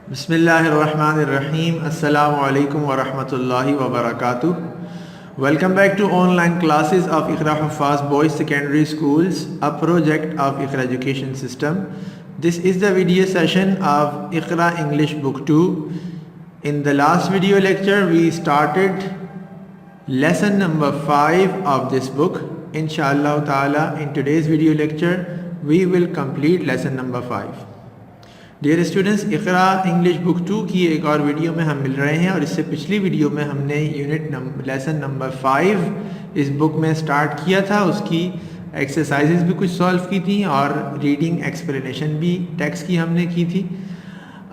Bismillahirrahmanirrahim. Assalamu alaikum wa rahmatullahi wa barakatuh. Welcome back to online classes of Iqra Huffaz Boys Secondary Schools, a project of Iqra Education System. This is the video session of Iqra English Book 2. In the last video lecture, we started lesson number 5 of this book. Inshallah ta'ala, in today's video lecture, we will complete lesson number 5. Dear students, Iqra English book 2 की एक और video में हम मिल रहे हैं और इससे पिछली वीडियो में हमने लेसन नंबर 5 इस बुक में स्टार्ट किया था। उसकी एक्सरसाइजेस भी कुछ सॉल्व की थी और रीडिंग एक्सप्लेनेशन भी टेक्स्ट की हमने की थी।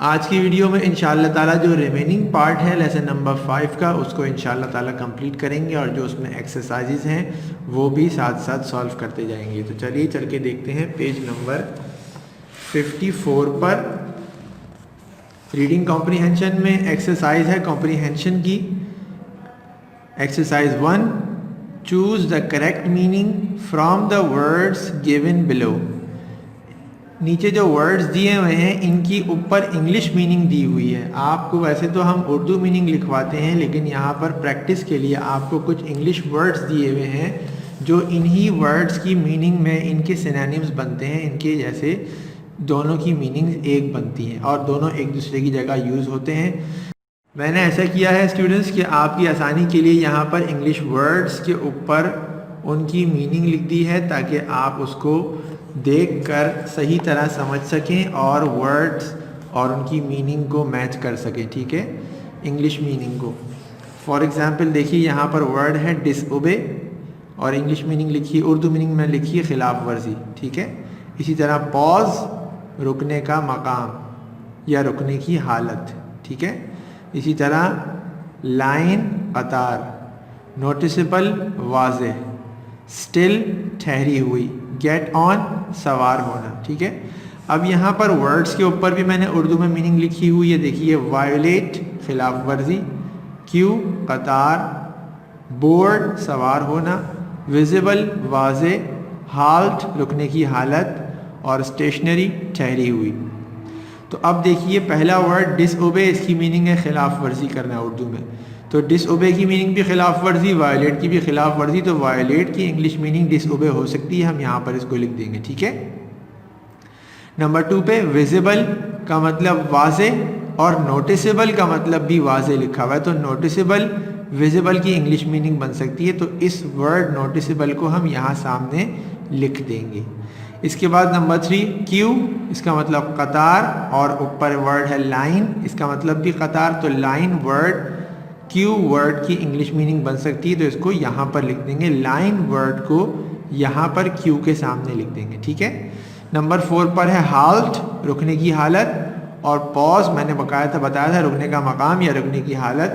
आज की वीडियो में इंशाअल्लाह ताला जो रिमेनिंग पार्ट है लेसन नंबर 5 का, उसको इंशाअल्लाह ताला कंप्लीट करेंगे और जो उसमें एक्सरसाइजेस हैं वो भी साथ साथ सॉल्व करते जाएंगे। तो चलिए चल के देखते हैं पेज नंबर 54 पर। रीडिंग कॉम्प्रीहेंशन में एक्सरसाइज है कॉम्प्रीहेंशन की। Exercise 1, choose the correct meaning from the words given below. नीचे जो वर्ड्स दिए हुए हैं इनकी ऊपर इंग्लिश मीनिंग दी हुई है। आपको वैसे तो हम उर्दू मीनिंग लिखवाते हैं, लेकिन यहाँ पर प्रैक्टिस के लिए आपको कुछ इंग्लिश वर्ड्स दिए हुए हैं जो इन्हीं वर्ड्स की मीनिंग में इनके सिनोनिम्स बनते हैं। इनके जैसे दोनों की मीनिंग एक बनती हैं और दोनों एक दूसरे की जगह यूज़ होते हैं। मैंने ऐसा किया है स्टूडेंट्स कि आपकी आसानी के लिए यहाँ पर इंग्लिश वर्ड्स के ऊपर उनकी मीनिंग लिख दी है ताकि आप उसको देखकर सही तरह समझ सकें और वर्ड्स और उनकी मीनिंग को मैच कर सकें। ठीक है, इंग्लिश मीनिंग को। फॉर एग्ज़ाम्पल देखिए, यहाँ पर वर्ड है डिसओबे और इंग्लिश मीनिंग लिखी, उर्दू मीनिंग में लिखी है खिलाफ वर्जी। ठीक है, इसी तरह पॉज, रुकने का मकाम या रुकने की हालत। ठीक है, इसी तरह लाइन, कतार, नोटिसेबल, वाज़ेह, स्टिल, ठहरी हुई, गेट ऑन, सवार होना। ठीक है, अब यहाँ पर वर्ड्स के ऊपर भी मैंने उर्दू में मीनिंग लिखी हुई है। देखिए, वायोलेट, खिलाफ वर्जी, क्यू, कतार, बोर्ड, सवार होना, विजिबल, वाज़ेह, हाल्ट, रुकने की हालत और स्टेशनरी, ठहरी हुई। तो अब देखिए, पहला वर्ड डिसओबे, इसकी मीनिंग है खिलाफ वर्जी करना उर्दू में। तो डिसओबे की मीनिंग भी खिलाफ वर्जी, वायोलेट की भी खिलाफ वर्जी। तो वायोलेट की इंग्लिश मीनिंग डिसओबे हो सकती है, हम यहाँ पर इसको लिख देंगे। ठीक है, नंबर 2 पे विजिबल का मतलब वाजे और नोटिसेबल का मतलब भी वाजे लिखा हुआ है। तो नोटिसेबल विजिबल की इंग्लिश मीनिंग बन सकती है। तो इस वर्ड नोटिसेबल को हम यहाँ सामने लिख देंगे। इसके बाद नंबर 3, क्यू, इसका मतलब कतार और ऊपर वर्ड है लाइन, इसका मतलब भी कतार। तो लाइन वर्ड क्यू वर्ड की इंग्लिश मीनिंग बन सकती है। तो इसको यहाँ पर लिख देंगे, लाइन वर्ड को यहाँ पर क्यू के सामने लिख देंगे। ठीक है, नंबर 4 पर है हाल्ट, रुकने की हालत, और पॉज मैंने बताया था रुकने का मकाम या रुकने की हालत।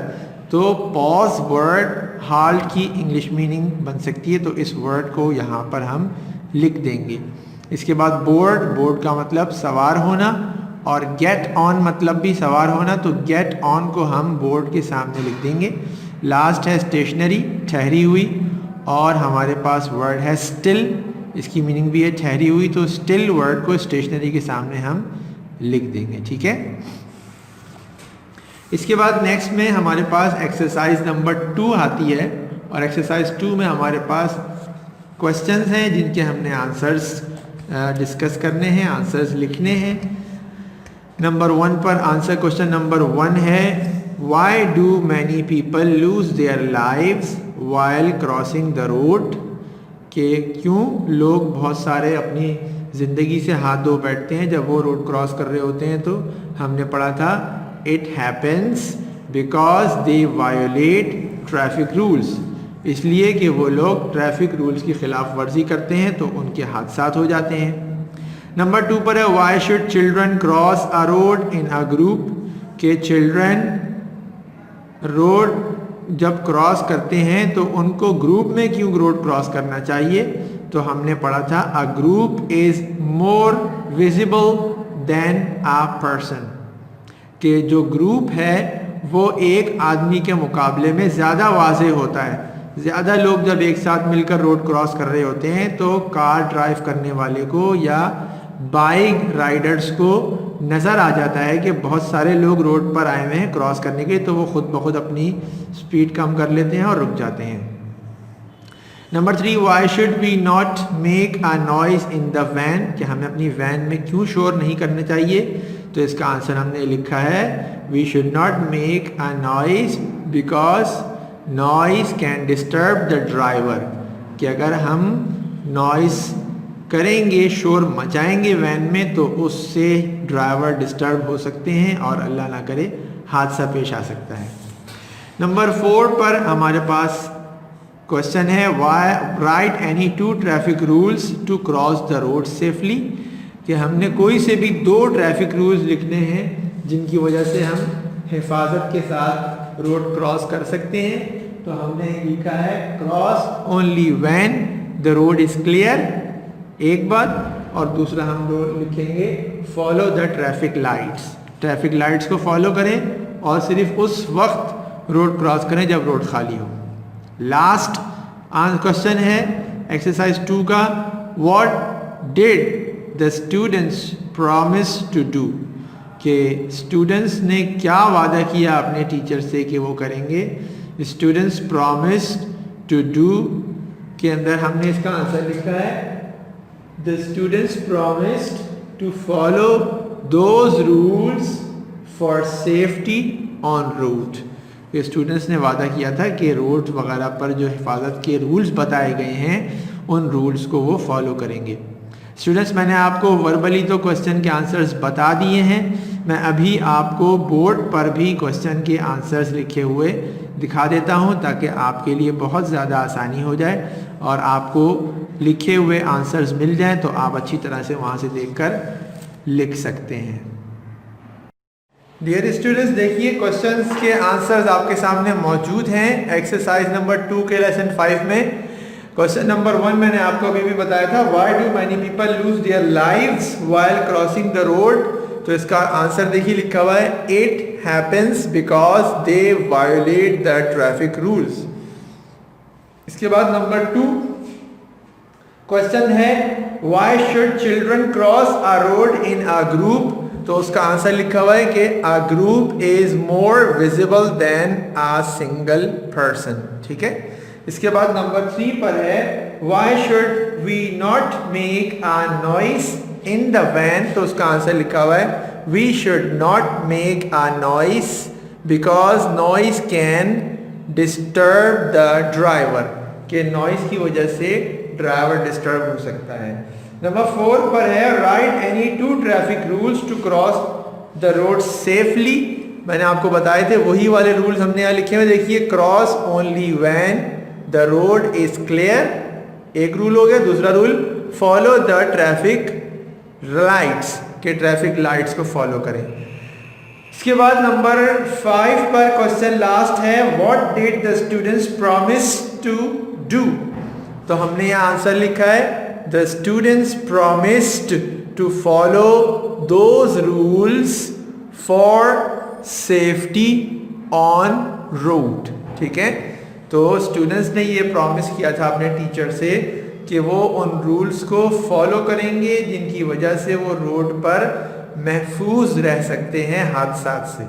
तो पॉज वर्ड हाल्ट की इंग्लिश मीनिंग बन सकती है। तो इस वर्ड को यहाँ पर हम लिख देंगे। इसके बाद बोर्ड, बोर्ड का मतलब सवार होना, और गेट ऑन मतलब भी सवार होना। तो गेट ऑन को हम बोर्ड के सामने लिख देंगे। लास्ट है स्टेशनरी, ठहरी हुई, और हमारे पास वर्ड है स्टिल, इसकी मीनिंग भी है ठहरी हुई। तो स्टिल वर्ड को स्टेशनरी के सामने हम लिख देंगे। ठीक है, इसके बाद नेक्स्ट में हमारे पास एक्सरसाइज नंबर 2 आती है और एक्सरसाइज 2 में हमारे पास क्वेश्चंस हैं जिनके हमने आंसर्स डिस्कस करने हैं, आंसर्स लिखने हैं। नंबर 1 पर आंसर क्वेश्चन नंबर 1 है, why do many people lose their lives while crossing the road. कि क्यों लोग बहुत सारे अपनी ज़िंदगी से हाथ धो बैठते हैं जब वो रोड क्रॉस कर रहे होते हैं। तो हमने पढ़ा था, it happens because they violet traffic rules, इसलिए कि वो लोग ट्रैफिक रूल्स की खिलाफ वर्जी करते हैं तो उनके हादसात हो जाते हैं। नंबर 2 पर है, why should children cross a road in a group. के चिल्ड्रन रोड जब क्रॉस करते हैं तो उनको ग्रुप में क्यों रोड क्रॉस करना चाहिए। तो हमने पढ़ा था, a group is more visible than a person. कि जो ग्रुप है वो एक आदमी के मुकाबले में ज़्यादा वाज़ेह होता है। ज़्यादा लोग जब एक साथ मिलकर रोड क्रॉस कर रहे होते हैं तो कार ड्राइव करने वाले को या बाइक राइडर्स को नज़र आ जाता है कि बहुत सारे लोग रोड पर आए हुए हैं क्रॉस करने के, तो वो खुद ब खुद अपनी स्पीड कम कर लेते हैं और रुक जाते हैं। Number 3, why should we not make a noise in the van, कि हमें अपनी वैन में क्यों शोर नहीं करना चाहिए। तो इसका आंसर हमने लिखा है we should not make a noise because noise can disturb the driver, कि अगर हम नॉइज़ करेंगे, शोर मचाएंगे वैन में, तो उससे ड्राइवर डिस्टर्ब हो सकते हैं और अल्लाह ना करे हादसा पेश आ सकता है। नंबर 4 पर हमारे पास क्वेश्चन है why write any 2 traffic rules to cross the road safely, कि हमने कोई से भी 2 ट्रैफिक रूल्स लिखने हैं जिनकी वजह से हम हिफाजत के साथ रोड क्रॉस कर सकते हैं। तो हमने लिखा है cross only when the road is clear, एक बात, और दूसरा हम लोग लिखेंगे follow the traffic lights, traffic lights को फॉलो करें और सिर्फ उस वक्त रोड क्रॉस करें जब रोड खाली हो। लास्ट क्वेश्चन है एक्सरसाइज 2 का, what did the students promise to do, कि स्टूडेंट्स ने क्या वादा किया अपने टीचर से कि वो करेंगे। स्टूडेंट्स प्रॉमिस टू डू के अंदर हमने इसका आंसर लिखा है the students promised to follow those rules for safety on road, कि स्टूडेंट्स ने वादा किया था कि रोड वगैरह पर जो हिफाजत के रूल्स बताए गए हैं उन रूल्स को वो फॉलो करेंगे। स्टूडेंट्स, मैंने आपको वर्बली तो क्वेश्चन के आंसर्स बता दिए हैं, मैं अभी आपको बोर्ड पर भी क्वेश्चन के आंसर्स लिखे हुए दिखा देता हूं ताकि आपके लिए बहुत ज़्यादा आसानी हो जाए और आपको लिखे हुए आंसर्स मिल जाएं तो आप अच्छी तरह से वहां से देखकर लिख सकते हैं। डियर स्टूडेंट्स, देखिए क्वेश्चंस के आंसर्स आपके सामने मौजूद हैं एक्सरसाइज नंबर 2 के लेसन 5 में। क्वेश्चन नंबर 1 मैंने आपको अभी भी बताया था, why do many people lose their lives while crossing the road. तो इसका आंसर देखिए लिखा हुआ है it happens because they violate the traffic rules. इसके बाद नंबर 2 क्वेश्चन है why should children cross a road in a group. तो उसका आंसर लिखा हुआ है कि a group is more visible than a single person. ठीक है। इसके बाद नंबर 3 पर है why should we not make a noise in the van. तो उसका आंसर लिखा हुआ है we should not make a noise because noise can disturb the driver, के नॉइस की वजह से ड्राइवर डिस्टर्ब हो सकता है। नंबर 4 पर है write any 2 traffic rules to cross the road safely. मैंने आपको बताए थे वही वाले रूल्स हमने यहाँ लिखे हुए, देखिए cross only when the road is clear, एक रूल हो गया। दूसरा rule follow the traffic lights, के ट्रैफिक लाइट्स को फॉलो करें। इसके बाद नंबर 5 पर क्वेश्चन लास्ट है what did the students promise to do. तो हमने यहाँ आंसर लिखा है the students promised to follow those rules for safety on road. ठीक है। तो स्टूडेंट्स ने ये प्रॉमिस किया था अपने टीचर से कि वो उन रूल्स को फॉलो करेंगे जिनकी वजह से वो रोड पर महफूज रह सकते हैं हादसा से।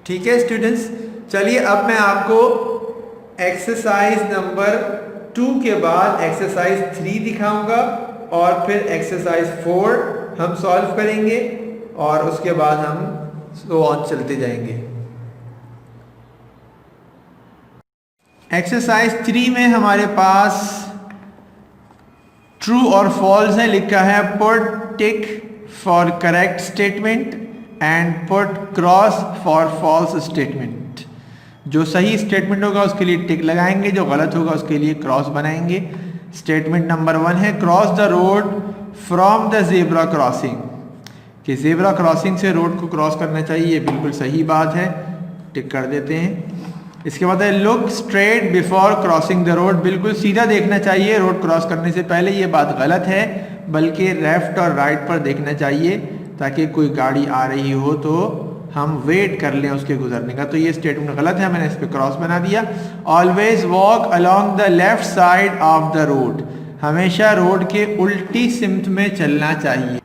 ठीक है स्टूडेंट्स, चलिए अब मैं आपको एक्सरसाइज नंबर 2 के बाद एक्सरसाइज 3 दिखाऊंगा और फिर एक्सरसाइज 4 हम सॉल्व करेंगे और उसके बाद हम सो ऑन चलते जाएंगे। एक्सरसाइज 3 में हमारे पास ट्रू और फॉल्स है, लिखा है put tick for correct statement and put cross for false statement. जो सही स्टेटमेंट होगा उसके लिए टिक लगाएंगे, जो गलत होगा उसके लिए क्रॉस बनाएंगे। स्टेटमेंट नंबर 1 है cross the road from the zebra crossing, कि जेब्रा क्रॉसिंग से रोड को क्रॉस करना चाहिए, ये बिल्कुल सही बात है, टिक कर देते हैं। इसके बाद है look straight before crossing the road, बिल्कुल सीधा देखना चाहिए रोड क्रॉस करने से पहले, ये बात गलत है, बल्कि लेफ्ट और राइट पर देखना चाहिए ताकि कोई गाड़ी आ रही हो तो हम वेट कर लें उसके गुजरने का। तो ये स्टेटमेंट गलत है, मैंने इस पर क्रॉस बना दिया। Always walk along the left side of the road, हमेशा रोड के उल्टी सिमत में चलना चाहिए।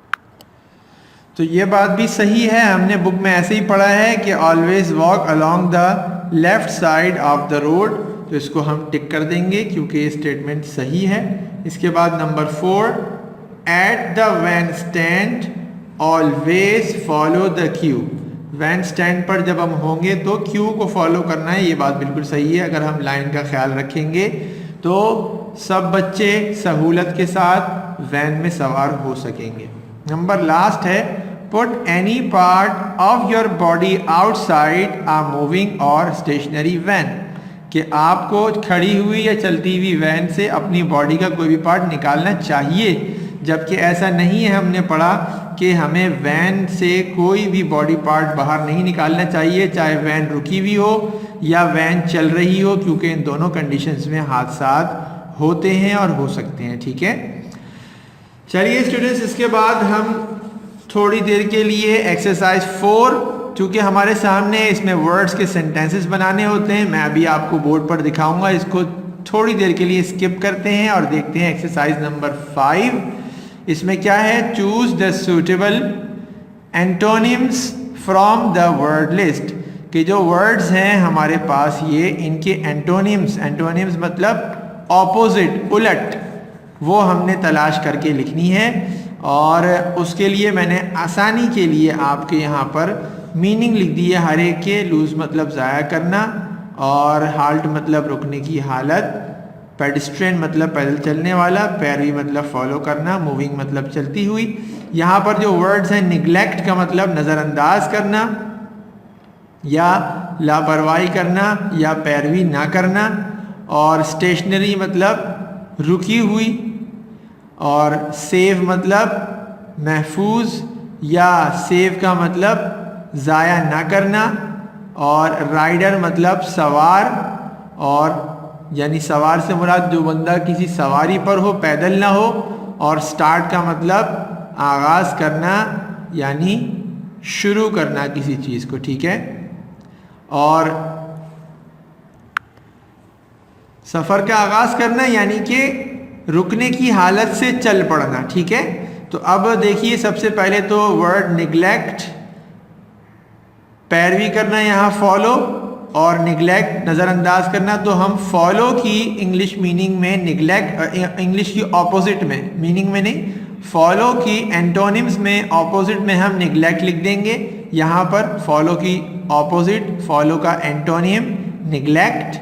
तो ये बात भी सही है, हमने बुक में ऐसे ही पढ़ा है कि always walk along the left side of the road, तो इसको हम टिक कर देंगे क्योंकि ये स्टेटमेंट सही है। इसके बाद number 4, at the van stand always follow the queue. Van stand पर जब हम होंगे तो क्यू को फॉलो करना है, ये बात बिल्कुल सही है। अगर हम लाइन का ख्याल रखेंगे तो सब बच्चे सहूलत के साथ वैन में सवार हो सकेंगे। नंबर लास्ट है, put any part of your body outside a moving और स्टेशनरी वैन, कि आपको खड़ी हुई या चलती हुई वैन से अपनी बॉडी का कोई भी पार्ट निकालना चाहिए, जबकि ऐसा नहीं है। हमने पढ़ा कि हमें वैन से कोई भी बॉडी पार्ट बाहर नहीं निकालना चाहिए, चाहे वैन रुकी हुई हो या वैन चल रही हो, क्योंकि इन दोनों कंडीशंस में हादसात होते हैं और हो सकते हैं। ठीक है, चलिए स्टूडेंट्स, इसके बाद हम थोड़ी देर के लिए एक्सरसाइज 4, चूँकि हमारे सामने इसमें वर्ड्स के सेंटेंसेस बनाने होते हैं, मैं अभी आपको बोर्ड पर दिखाऊंगा, इसको थोड़ी देर के लिए स्किप करते हैं और देखते हैं एक्सरसाइज नंबर 5। इसमें क्या है, choose the suitable antonyms from the word list, कि जो वर्ड्स हैं हमारे पास ये, इनके एंटोनिम्स, एंटोनिम्स मतलब ऑपोजिट, उलट, वो हमने तलाश करके लिखनी है। और उसके लिए मैंने आसानी के लिए आपके यहाँ पर मीनिंग लिख दी है हर एक के। लूज मतलब ज़ाया करना, और हाल्ट मतलब रुकने की हालत, पेडिस्ट्रियन मतलब पैदल चलने वाला, पैरवी मतलब फॉलो करना, मूविंग मतलब चलती हुई। यहाँ पर जो वर्ड्स हैं, निगलेक्ट का मतलब नज़रअंदाज करना या लापरवाही करना या पैरवी ना करना, और स्टेशनरी मतलब रुकी हुई, और सेव मतलब महफूज या सेव का मतलब ज़ाया ना करना, और राइडर मतलब सवार, और यानी सवार से मुराद जो बंदा किसी सवारी पर हो, पैदल ना हो, और स्टार्ट का मतलब आगाज़ करना यानी शुरू करना किसी चीज़ को। ठीक है, और सफ़र का आगाज़ करना यानी कि रुकने की हालत से चल पड़ना। ठीक है, तो अब देखिए, सबसे पहले तो वर्ड निगलेक्ट, पैरवी करना, यहाँ फॉलो, और निगलेक्ट नज़रअंदाज करना। तो हम फॉलो की इंग्लिश मीनिंग में निगलेक्ट, इंग्लिश की ऑपोजिट में, मीनिंग में नहीं, फॉलो की एंटोनिम्स में ऑपोजिट में हम निगलेक्ट लिख देंगे। यहाँ पर फॉलो की ऑपोजिट, फॉलो का एंटोनिम निगलेक्ट।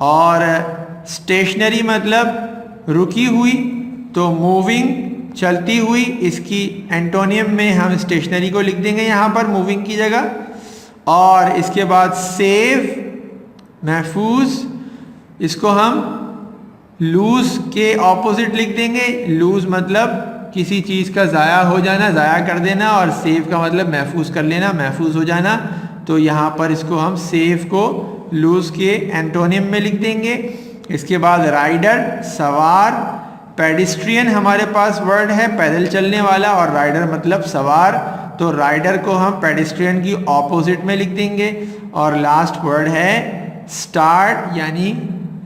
और स्टेशनरी मतलब रुकी हुई, तो मूविंग चलती हुई, इसकी एंटोनियम में हम स्टेशनरी को लिख देंगे यहाँ पर मूविंग की जगह। और इसके बाद सेव महफूज, इसको हम लूज के ऑपोजिट लिख देंगे। लूज मतलब किसी चीज़ का ज़ाया हो जाना, ज़ाया कर देना, और सेव का मतलब महफूज कर लेना, महफूज हो जाना। तो यहाँ पर इसको हम सेव को लूज के एंटोनियम में लिख देंगे। इसके बाद राइडर सवार, पेडिस्ट्रियन हमारे पास वर्ड है पैदल चलने वाला, और राइडर मतलब सवार, तो राइडर को हम पेडिस्ट्रियन की ऑपोजिट में लिख देंगे। और लास्ट वर्ड है स्टार्ट, यानी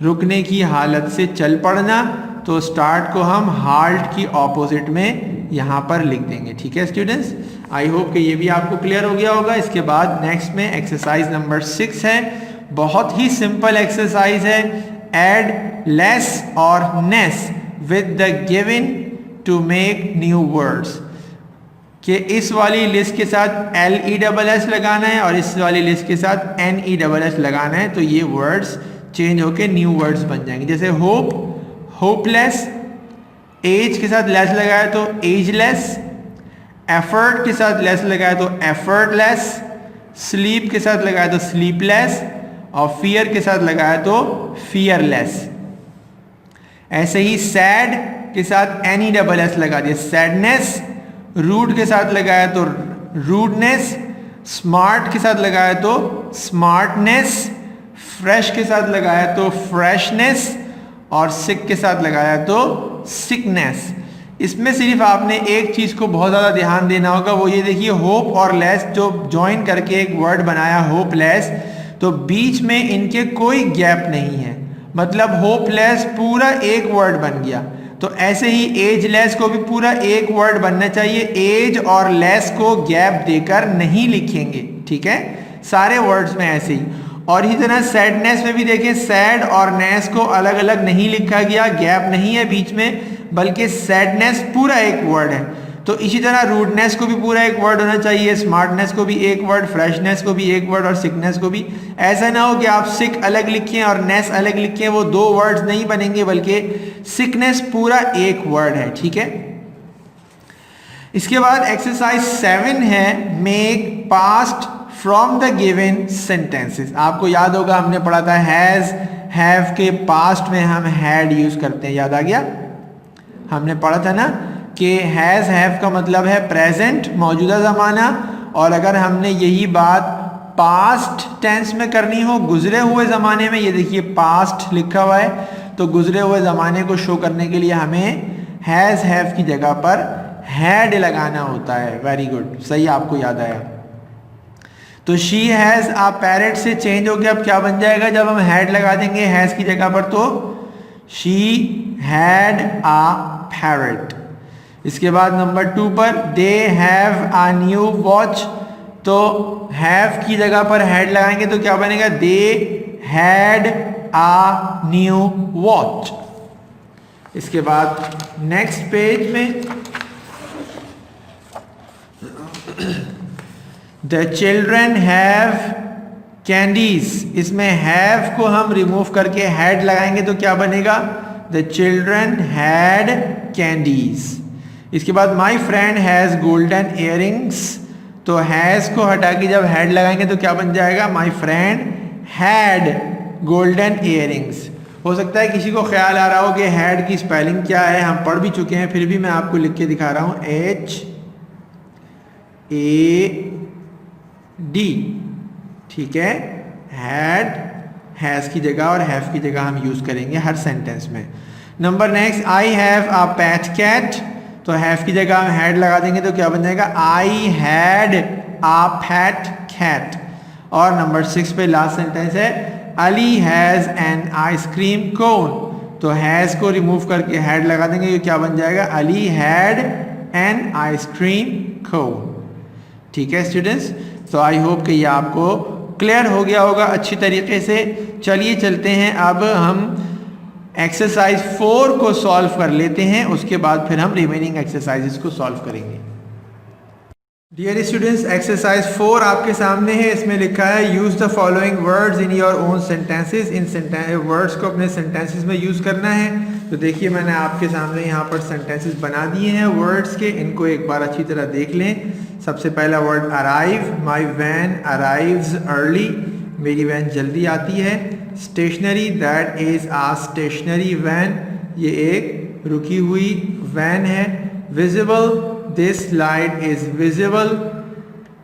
रुकने की हालत से चल पड़ना, तो स्टार्ट को हम हाल्ट की ऑपोजिट में यहाँ पर लिख देंगे। ठीक है स्टूडेंट्स, आई होप कि ये भी आपको क्लियर हो गया होगा। इसके बाद नेक्स्ट में एक्सरसाइज नंबर 6 है, बहुत ही सिंपल एक्सरसाइज है। एड लेस और ness with the given to make new words, कि इस वाली लिस्ट के साथ LESS लगाना है और इस वाली लिस्ट के साथ NESS लगाना है, तो ये वर्ड्स चेंज होके न्यू वर्ड्स बन जाएंगे। जैसे होप, होपलेस, एज के साथ लेस लगाया तो एजलेस, एफर्ट के साथ लेस लगाया तो एफर्टलेस, स्लीप के साथ लगाया तो स्लीपलेस, और फियर के साथ लगाया तो फियरलेस। ऐसे ही सैड के साथ NESS लगा दिया, सैडनेस, रूड के साथ लगाया तो रूडनेस, स्मार्ट के साथ लगाया तो स्मार्टनेस, फ्रेश के साथ लगाया तो फ्रेशनेस, और सिक के साथ लगाया तो सिकनेस। इसमें सिर्फ आपने एक चीज़ को बहुत ज़्यादा ध्यान देना होगा, वो ये देखिए, होप और लेस जो ज्वाइन करके एक वर्ड बनाया होपलेस, तो बीच में इनके कोई गैप नहीं है, मतलब होपलेस पूरा एक वर्ड बन गया। तो ऐसे ही एजलेस को भी पूरा एक वर्ड बनना चाहिए, एज और लेस को गैप देकर नहीं लिखेंगे, ठीक है, सारे वर्ड्स में ऐसे ही। और इसी तरह सैडनेस में भी देखें, सैड और नेस को अलग अलग नहीं लिखा गया, गैप नहीं है बीच में, बल्कि सैडनेस पूरा एक वर्ड है। तो इसी तरह रूडनेस को भी पूरा एक वर्ड होना चाहिए, स्मार्टनेस को भी एक वर्ड, फ्रेशनेस को भी एक वर्ड और सिकनेस को भी। ऐसा ना हो कि आप सिक अलग लिखें और नेस अलग लिखें, वो दो वर्ड्स नहीं बनेंगे, बल्कि सिकनेस पूरा एक वर्ड है, ठीक है। इसके बाद एक्सरसाइज 7 है make past from the given sentences. आपको याद होगा हमने पढ़ा था हैज हैव के पास्ट में हम हैड यूज करते हैं, याद आ गया, हमने पढ़ा था ना कि हैज हैव का मतलब है प्रेजेंट, मौजूदा ज़माना, और अगर हमने यही बात पास्ट टेंस में करनी हो, गुजरे हुए ज़माने में, ये देखिए पास्ट लिखा हुआ है, तो गुजरे हुए ज़माने को शो करने के लिए हमें हैज हैव की जगह पर हैड लगाना होता है। वेरी गुड, सही, आपको याद आया। तो शी हैज़ आ पैरेट से चेंज हो गया, अब क्या बन जाएगा जब हम हैड लगा देंगे हैज़ की जगह पर, तो शी हैड आ पैरेट। इसके बाद नंबर 2 पर they have a new watch, तो हैव की जगह पर हैड लगाएंगे तो क्या बनेगा, they had a new watch. इसके बाद नेक्स्ट पेज में द चिल्ड्रन हैव कैंडीज, इसमें हैव को हम रिमूव करके हैड लगाएंगे तो क्या बनेगा, द चिल्ड्रन हैड कैंडीज। इसके बाद my friend has golden earrings, तो हैज़ को हटा के जब हैड लगाएंगे तो क्या बन जाएगा, my friend had golden earrings. हो सकता है किसी को ख्याल आ रहा हो कि हैड की स्पेलिंग क्या है, हम पढ़ भी चुके हैं, फिर भी मैं आपको लिख के दिखा रहा हूँ, HAD, ठीक है, हैड हैज़ की जगह और हैव की जगह हम यूज़ करेंगे हर सेंटेंस में। Number next I have a pet cat, तो हैव की जगह हम हैड लगा देंगे तो क्या बन जाएगा, I had a pet cat. और नंबर 6 पे लास्ट सेंटेंस है Ali has an ice cream cone, तो हैज़ को रिमूव करके हैड लगा देंगे तो क्या बन जाएगा, अली हैड एन आइसक्रीम कोन। ठीक है स्टूडेंट्स, तो आई होप कि ये आपको क्लियर हो गया होगा अच्छी तरीके से। चलिए चलते हैं, अब हम एक्सरसाइज 4 को सॉल्व कर लेते हैं, उसके बाद फिर हम रिमेनिंग एक्सरसाइजेस को सॉल्व करेंगे। डियर स्टूडेंट्स, एक्सरसाइज 4 आपके सामने है, इसमें लिखा है use the following words in your own sentences, in words को अपने सेंटेंसेस में यूज करना है। तो देखिए मैंने आपके सामने यहाँ पर सेंटेंसेस बना दिए हैं वर्ड्स के, इनको एक बार अच्छी तरह देख लें। सबसे पहला word arrive, my van arrives early, मेरी वैन जल्दी आती है। Stationary, that is a stationary van, ये एक रुकी हुई वैन है। Visible, this light is visible.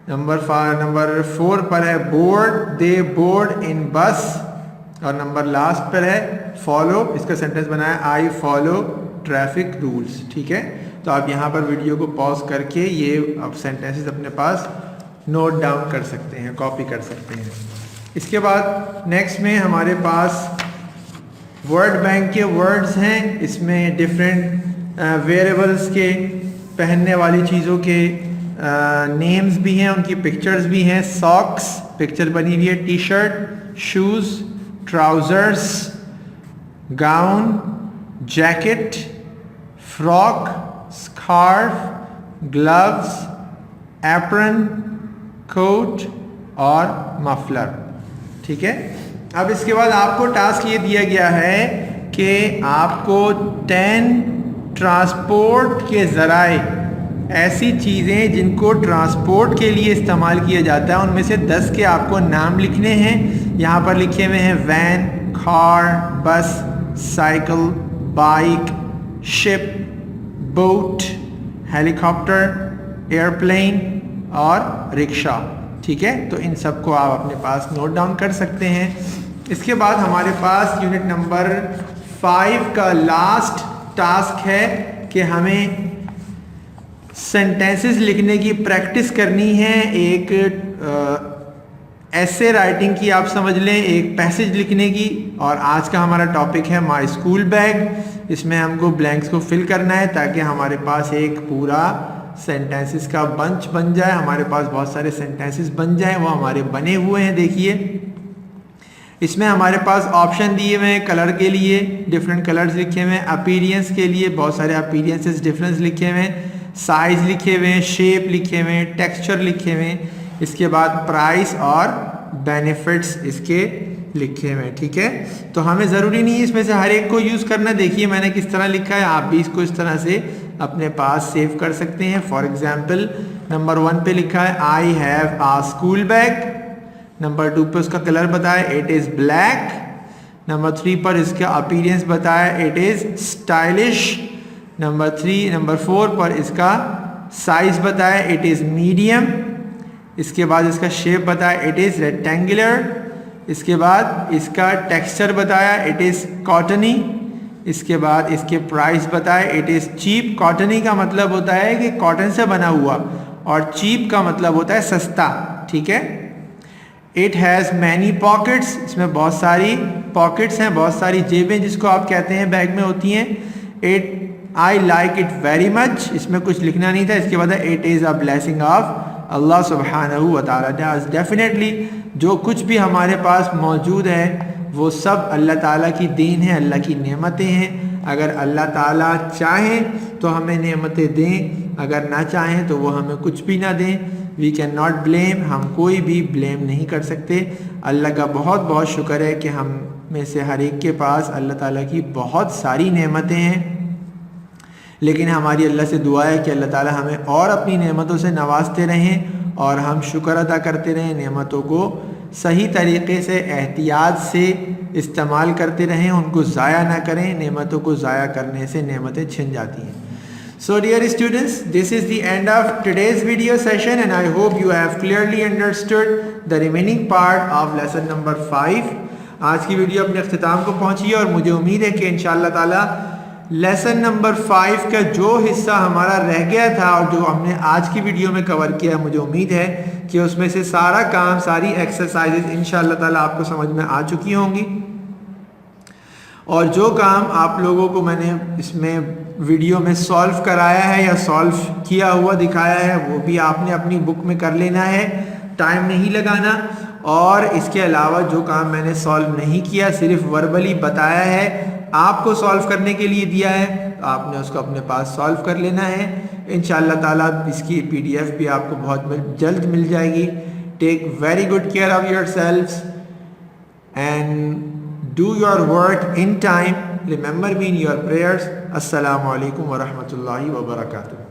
Number 4 पर है बोर्ड, दे बोर्ड इन बस। और नंबर लास्ट पर है फॉलो, इसका सेंटेंस बनाया आई फॉलो ट्रैफिक रूल्स। ठीक है, तो आप यहाँ पर वीडियो को पॉज करके ये अब सेंटेंसेस अपने पास नोट डाउन कर सकते हैं, कॉपी कर सकते हैं। इसके बाद नेक्स्ट में हमारे पास वर्ड बैंक के वर्ड्स हैं, इसमें डिफरेंट वेरिएबल्स के, पहनने वाली चीज़ों के नेम्स भी हैं, उनकी पिक्चर्स भी हैं। सॉक्स पिक्चर बनी हुई है, T shirt, shoes, trousers, gown, jacket, frock, scarf, gloves, apron, coat और मफलर। ठीक है, अब इसके बाद आपको टास्क ये दिया गया है कि आपको 10 ट्रांसपोर्ट के ज़राए, ऐसी चीज़ें जिनको ट्रांसपोर्ट के लिए इस्तेमाल किया जाता है, उनमें से 10 के आपको नाम लिखने हैं। यहाँ पर लिखे हुए हैं वैन, कार, बस, cycle, bike, ship, boat, helicopter, airplane और रिक्शा। ठीक है, तो इन सब को आप अपने पास नोट डाउन कर सकते हैं। इसके बाद हमारे पास यूनिट नंबर 5 का लास्ट टास्क है कि हमें सेंटेंसेस लिखने की प्रैक्टिस करनी है। एक ऐसे राइटिंग की आप समझ लें, एक पैसेज लिखने की। और आज का हमारा टॉपिक है माय स्कूल बैग। इसमें हमको ब्लैंक्स को फिल करना है ताकि हमारे पास एक पूरा सेंटेंसेस का बंच बन जाए, हमारे पास बहुत सारे सेंटेंसेस बन जाए। वो हमारे बने हुए हैं। देखिए इसमें हमारे पास ऑप्शन दिए हुए हैं कलर के लिए, डिफरेंट कलर्स लिखे हुए हैं। अपीरियंस के लिए बहुत सारे अपीरियंसेस डिफरेंस लिखे हुए हैं, साइज लिखे हुए हैं, शेप लिखे हुए हैं, टेक्सचर लिखे हुए हैं। इसके बाद प्राइस और बेनिफिट्स इसके लिखे हुए हैं। ठीक है, तो हमें ज़रूरी नहीं है इसमें से हर एक को यूज़ करना। देखिए मैंने किस तरह लिखा है, आप भी इसको इस तरह से अपने पास सेव कर सकते हैं। फॉर एग्जाम्पल नंबर 1 पे लिखा है I have a school bag. Number 2 पे उसका कलर बताया, इट इज़ ब्लैक। नंबर 3 पर इसका अपीयरेंस बताया, इट इज़ स्टाइलिश। नंबर 4 पर इसका साइज बताया, इट इज़ मीडियम। इसके बाद इसका शेप बताया, इट इज़ रेक्टेंगुलर। इसके बाद इसका टेक्सचर बताया, इट इज़ कॉटनी। इसके बाद इसके प्राइस बताया, इट इज़ चीप। कॉटनी का मतलब होता है कि कॉटन से बना हुआ, और चीप का मतलब होता है सस्ता। ठीक है। इट हैज़ मैनी पॉकेट्स, इसमें बहुत सारी पॉकेट्स हैं, बहुत सारी जेबें जिसको आप कहते हैं बैग में होती हैं। It I like it very much, इसमें कुछ लिखना नहीं था। इसके बाद it is a blessing of Allah सुब्हानहू व तआला। डेफिनेटली जो कुछ भी हमारे पास मौजूद है वो सब अल्लाह ताला की देन है, अल्लाह की नेमतें हैं। अगर अल्लाह ताला चाहें तो हमें नेमतें दें, अगर ना चाहें तो वो हमें कुछ भी ना दें। वी कैन नॉट ब्लेम, हम कोई भी ब्लेम नहीं कर सकते। अल्लाह का बहुत बहुत शुक्र है कि हम में से हर एक के पास अल्लाह ताला की बहुत सारी नेमतें हैं, लेकिन हमारी अल्लाह से दुआ है कि अल्लाह ताला हमें और अपनी नेमतों से नवाजते रहें और हम शुक्र अदा करते रहें, नेमतों को सही तरीके से एहतियात से इस्तेमाल करते रहें, उनको ज़ाया ना करें। नेमतों को ज़ाया करने से नेमतें छिन जाती हैं। So dear students, this is the end of today's video session and I hope you have clearly understood the remaining part of lesson number 5. आज की वीडियो अपने अख्तिताम को पहुंची है और मुझे उम्मीद है कि इंशाअल्लाह ताला लेसन नंबर 5 का जो हिस्सा हमारा रह गया था और जो हमने आज की वीडियो में कवर किया, मुझे उम्मीद है कि उसमें से सारा काम, सारी एक्सरसाइजेज इंशाअल्लाह ताला आपको समझ में आ चुकी होंगी। और जो काम आप लोगों को मैंने इसमें वीडियो में सॉल्व कराया है या सॉल्व किया हुआ दिखाया है वो भी आपने अपनी बुक में कर लेना है, टाइम नहीं लगाना। और इसके अलावा जो काम मैंने सॉल्व नहीं किया, सिर्फ वर्बली बताया है, आपको सॉल्व करने के लिए दिया है, तो आपने उसको अपने पास सॉल्व कर लेना है। इंशाअल्लाह ताला इसकी PDF भी आपको बहुत जल्द मिल जाएगी। Take very good care of yourselves and do your work in time. Remember me in your prayers. Assalamu alaikum wa rahmatullahi wa barakatuh.